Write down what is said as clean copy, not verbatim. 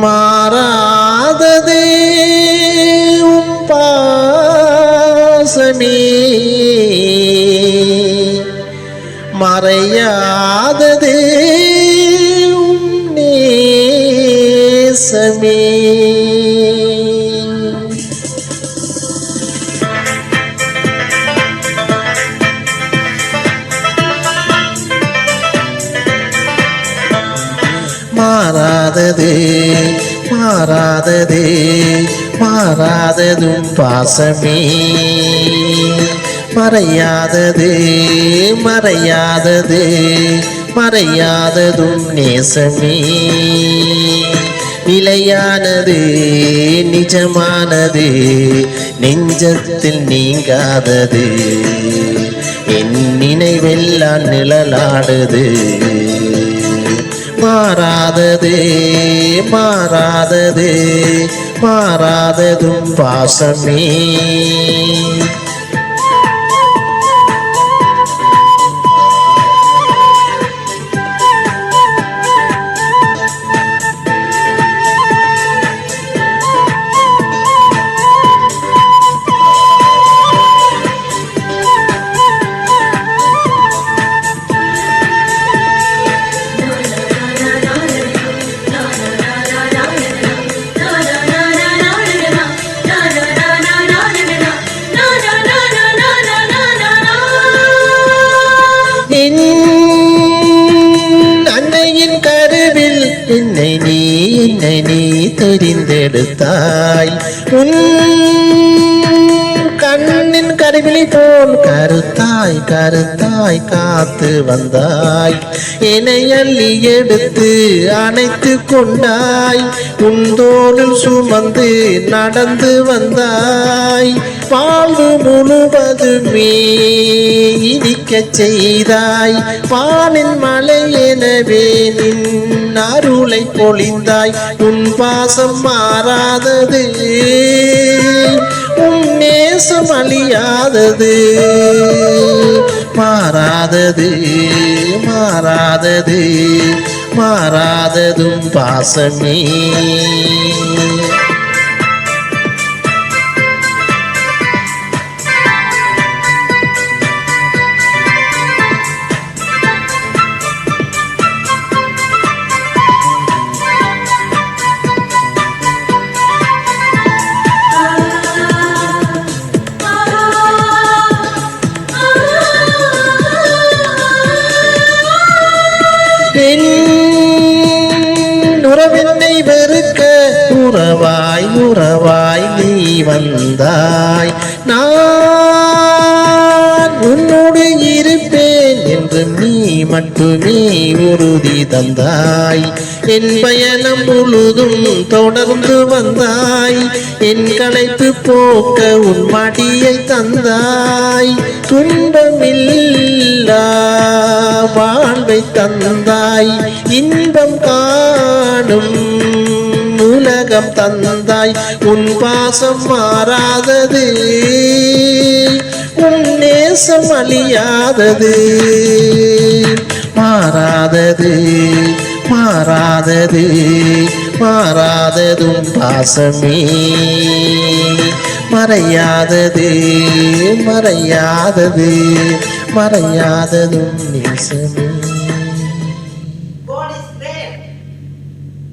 மாறாததே உம் பாசமே, மறையாததே உம் நேசமே. மாறாததே மாறாததே மாறாததும் பாசமே, மறையாததே மறையாததே மறையாததும் நேசமே. நிலையானது நிஜமானது நெஞ்சத்தில் நீங்காதது, என் நினைவெல்லாம் நிழலாடுது. மாறாததே மாறாததே மாறாததும் பாசமே. அன்னையின் கருவில் என்னை நீ தெரிந்தெடுத்தாய், உன் கண்ணின் கருவிழி போல் கருத்தாய் கருத்தாய் காத்து வந்தாய். என்னை அள்ளி எடுத்து அணைத்து கொண்டாய், உன் தோளில் சுமந்து நடந்து வந்தாய். வாழ்வு முழுவதுமே இனிக்க செய்தாய், வானின் மலை எனவே நின் அருளை பொழிந்தாய். உன் பாசம் மாறாதது, உன் நேசம் அழியாதது. மாறாதது மாறாதது மாறாததும் பாசமே. உறவினை வெறுக்க உறவாய் உறவாய் நீ வந்தாய். நான் உன்னோடு இருப்பேன் என்று நீ மட்டுமே உறுதி தந்தாய். என் பயணம் முழுதும் தொடர்ந்து வந்தாய், என் களைப்பு போக்க உன் மடியை தந்தாய். துன்பமில்லா வாழ்வை தந்தாய், இன்பம் காணும் உலகம் தந்தாய். உன் பாசம் மாறாதது, உன் நேசம் அழியாதது. மாறாதது மாறாதது மாறாததும் பாசமே, மறையாதது மறையாதது மறையாததும் நேசமே.